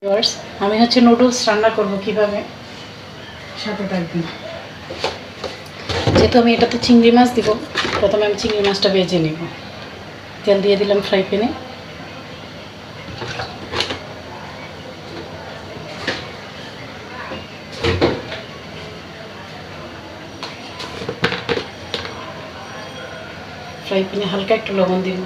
Viewers, আমি noodles রান্না করব কিভাবে সাথে থাকবেন। যেহেতু আমি এটাতে চিংড়ি মাছ দিব, প্রথমে আমি চিংড়ি মাছটা ভেজে নেব। তেল দিয়ে দিলাম ফ্রাই প্যানে। ফ্রাই প্যানে হালকা একটু লবণ দিব।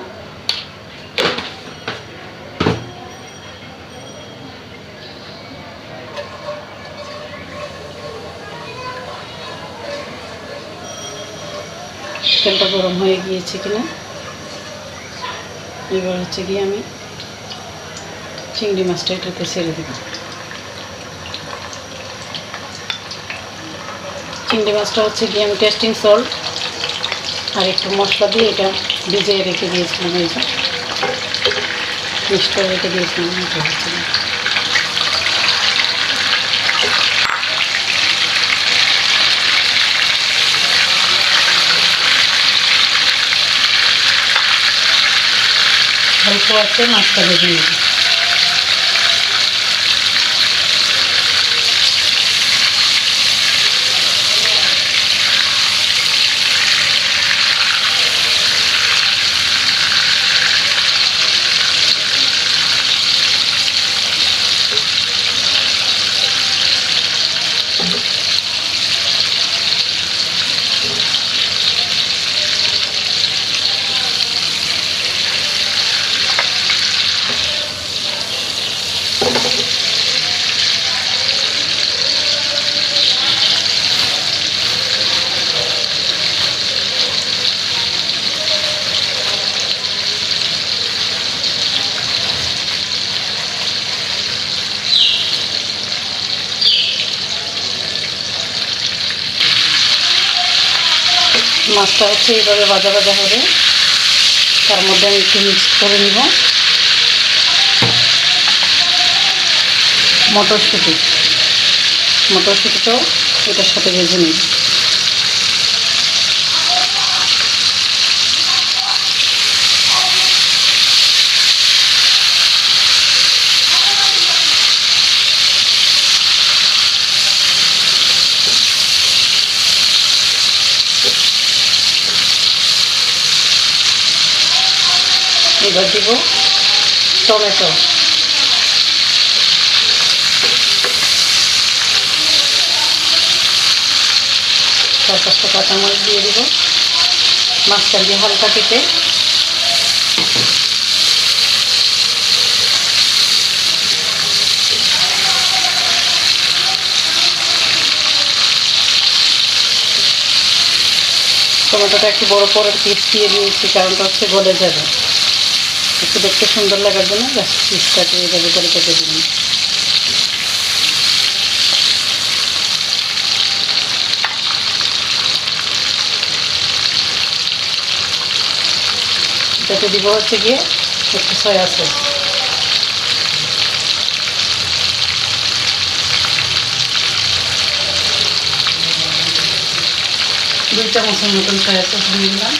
তেলটা গরম হয়ে গিয়েছে কিনা, এবার গিয়ে আমি চিংড়ি মাছটা এটাতে ছেড়ে দেব। চিংড়ি মাছটা গিয়ে আমি টেস্টিং সল্ট আর একটু মশলা দিয়ে এটা ভিজিয়ে রেখে দিয়েছিলাম। এই যে মিক্স করে রেখে দিয়েছিলাম। এটা অল্প আছে মাছটা ভেজে নেব। মাছটা এইভাবে ভাজা ভাজা হবে। তার মধ্যে আমি একটু মিক্স করে নিব মটরশুঁটিটাও এটার সাথে ভেজে নিব। এবার দিব টমেটো, 4-5টা কাঁচামরিচ দিয়ে দিব। মাছটা দিয়ে হালকা কেটে টমেটোটা একটু বড় পরের পিস দিয়ে দিয়েছি, কারণটা গলে যাবে। একটু দেখতে সুন্দর লাগার জন্য জাস্ট পিসটাকে এইভাবে করে কেটে দিলাম। এটাতে দিব গিয়ে একটু সয়া সস। দুই চামচের মতন সয়া সস দিয়ে দিলাম।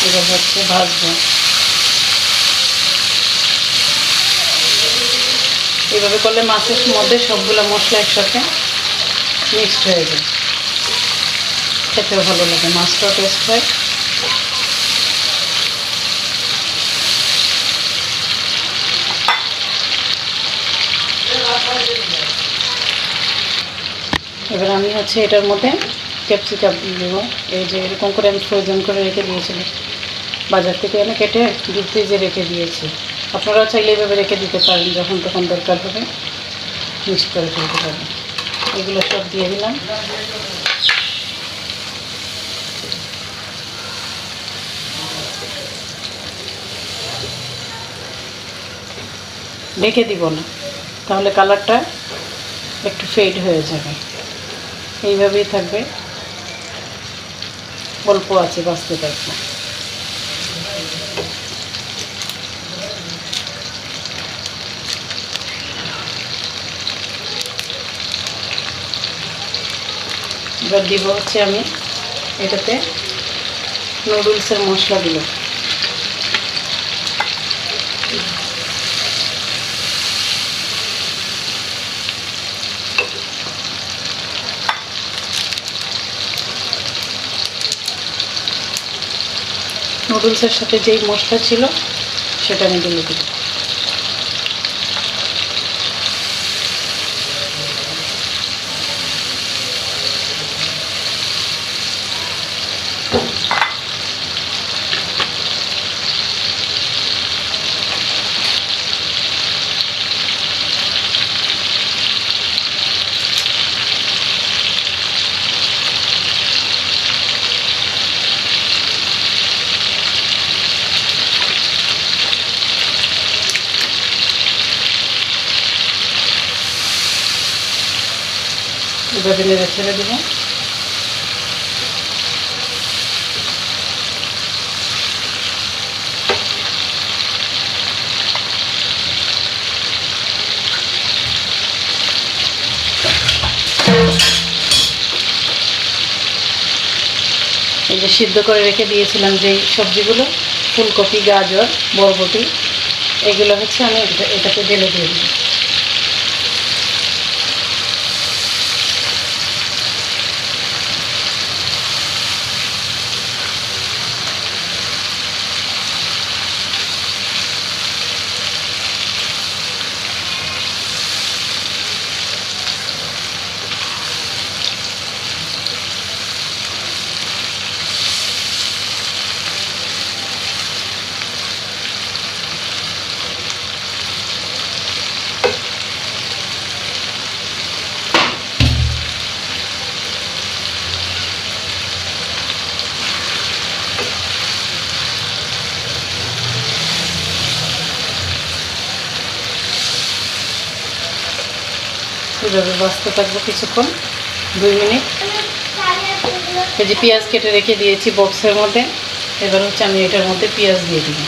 এবার ভাজবো। এইভাবে করলে মাছের মধ্যে সবগুলো মশলা একসাথে মিক্সড হয়ে যায়, খেতেও ভালো লাগে, মাছটাও টেস্ট হয়। এবার আমি এটার মধ্যে ক্যাপসিকাম দেব। এই যে এরকম করে আমি ফ্রোজেন করে রেখে দিয়েছিলাম, বাজার থেকে এনে কেটে ডিপ ফ্রিজে রেখে দিয়েছি। আপনারাও চাইলে এইভাবে রেখে দিতে পারেন, যখন তখন দরকার হবে মিক্স করে ফেলতে পারেন। এগুলো সব দিয়ে দিলাম। ঢেকে দিব না, তাহলে কালারটা একটু ফেড হয়ে যাবে। এইভাবেই থাকবে, অল্প আছে বাঁচতে থাকবে। এবার দিব আমি এটাতে নুডলসের মশলা দিলাম। নুডলসের সাথে যেই মশলা ছিল সেটা আমি দিয়ে দিই। এভাবে নেড়ে ছেড়ে দেবো। এই যে সিদ্ধ করে রেখে দিয়েছিলাম যেই সবজিগুলো, ফুলকপি, গাজর, বরবটি, এগুলো হচ্ছে আমি এটাকে ঢেলে দিয়ে দিই। এভাবে বাঁচতে থাকবো কিছুক্ষণ, 2 মিনিট। এই যে পেঁয়াজ কেটে রেখে দিয়েছি বক্সের মধ্যে, এবার হচ্ছে আমি এটার মধ্যে পেঁয়াজ দিয়ে দিব।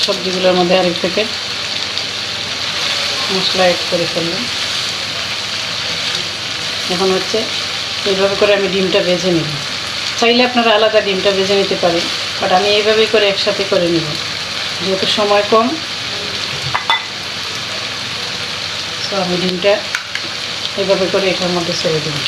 সবজিগুলোর মধ্যে আরেক প্যাকেট মশলা অ্যাড করে ফেললাম। এখন হচ্ছে এইভাবে করে আমি ডিমটা ভেজে নেব। চাইলে আপনারা আলাদা ডিমটা ভেজে নিতে পারেন, বাট আমি এইভাবেই করে একসাথে করে নেব, যেহেতু সময় কম। তো আমি ডিমটা এইভাবে করে এটার মধ্যে ছেড়ে দেব।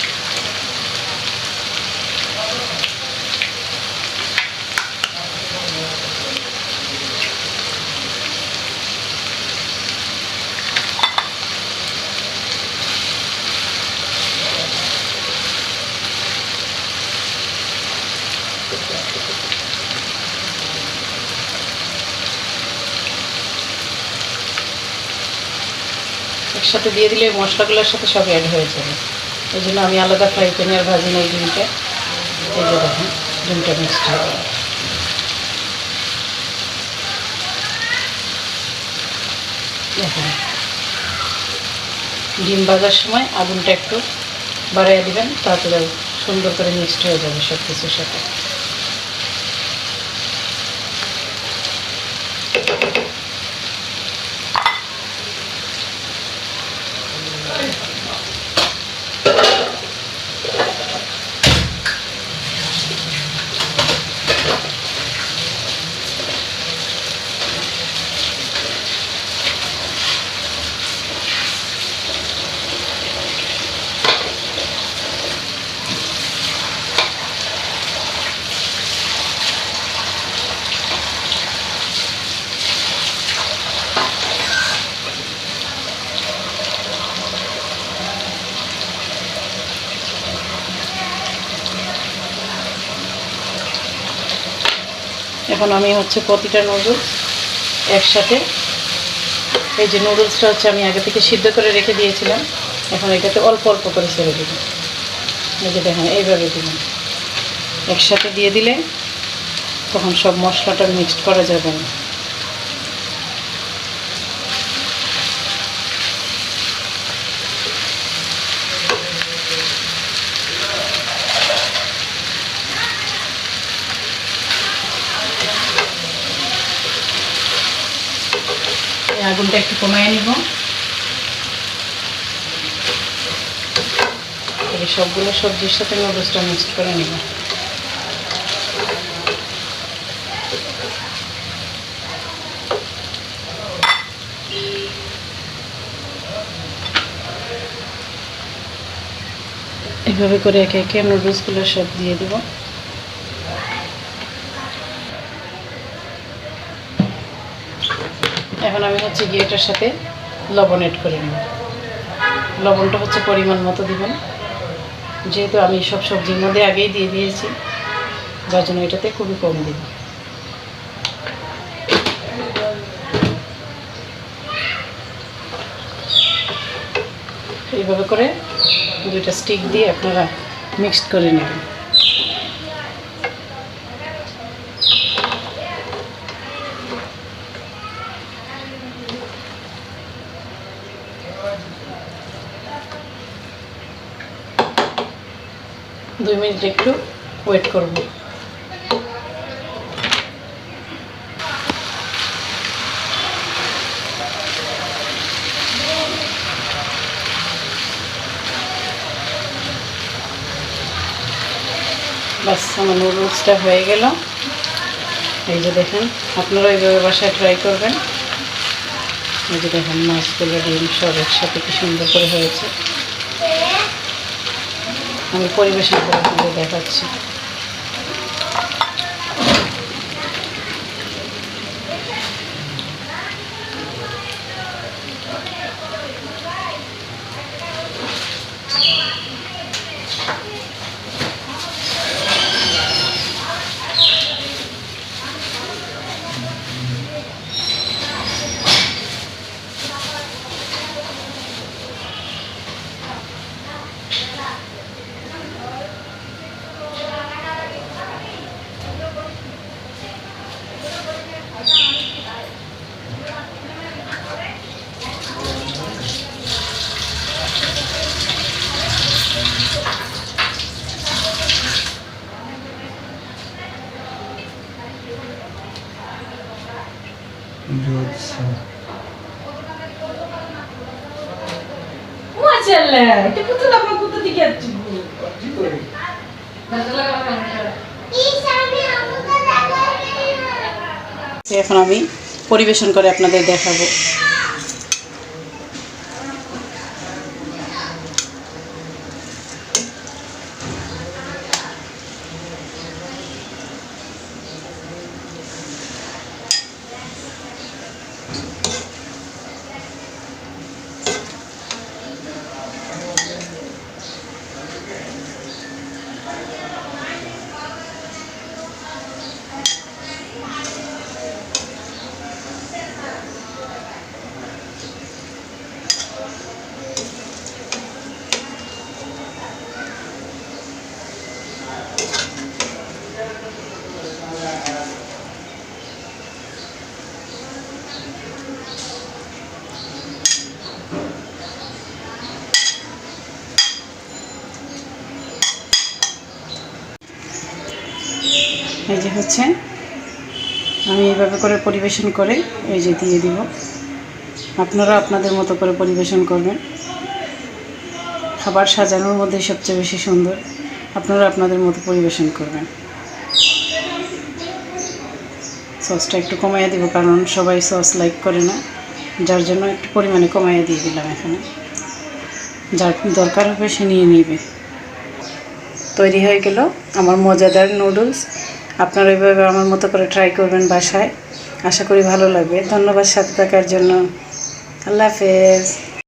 একসাথে দিয়ে দিলে মশলাগুলোর সাথে সব অ্যাড হয়ে যাবে, এই জন্য আমি আলাদা ফ্রাই প্যানে আর ভাজি নেই ডিমটা। এই যে দেখেন ডিমটা মিক্সড হয়ে গেল। দেখেন ডিম ভাজার সময় আগুনটা একটু বাড়িয়ে দিবেন, তারপরে সুন্দর করে মিক্সড হয়ে যাবে সব কিছুর সাথে। এখন আমি হচ্ছে প্রতিটা নুডলস একসাথে, এই যে নুডলসটা হচ্ছে আমি আগে থেকে সিদ্ধ করে রেখে দিয়েছিলাম, এখন এটাতে অল্প অল্প করে ছেড়ে দেব। এই যে দেখেন এইভাবে দিলাম। একসাথে দিয়ে দিলে তখন সব মশলাটা মিক্সড করা যাবে না। আগুনটা একটু কমায় নিব। এই সবগুলো সবজির সাথে নুডলসটা মিক্সড করে নিব। এভাবে করে একে একে নুডলসগুলো সব দিয়ে দিব। এখন আমি হচ্ছে গিয়ে এটার সাথে লবণ এড করে নেব। লবণটা হচ্ছে পরিমাণ মতো দিবেন, যেহেতু আমি সব সবজির মধ্যে আগেই দিয়ে দিয়েছি, যার জন্য এটাতে খুবই কম দিব। এইভাবে করে দুইটা স্টিক দিয়ে আপনারা মিক্সড করে নেবেন। দুই মিনিট একটু ওয়েট করব। বাস আমার নুডলসটা হয়ে গেল। এই যে দেখেন, আপনারা এইভাবে বাসায় ট্রাই করবেন। এই যে দেখেন মাছগুলো ডিম সব একসাথে কি সুন্দর করে হয়েছে। আমি পরিবেশন করে আপনাদের দেখাচ্ছি। এখন আমি পরিবেশন করে আপনাদের দেখাবো। এই যে হচ্ছে আমি এইভাবে করে পরিবেশন করে এই যে দিয়ে দিব। আপনারা আপনাদের মতো করে পরিবেশন করবেন। খাবার সাজানোর মধ্যে সবচেয়ে বেশি সুন্দর, আপনারা আপনাদের মতো পরিবেশন করবেন। সসটা একটু কমাইয়া দিব, কারণ সবাই সস লাইক করে না, যার জন্য একটু পরিমাণে কমাইয়া দিয়ে দিলাম। এখানে যার দরকার হবে সে নিয়ে নিবে। তৈরি হয়ে গেল আমার মজাদার নুডলস। আপনারা এইভাবে আমার মতো করে ট্রাই করবেন বাসায়। আশা করি ভালো লাগবে। ধন্যবাদ সাথে থাকার জন্য। আল্লাহ হাফেজ।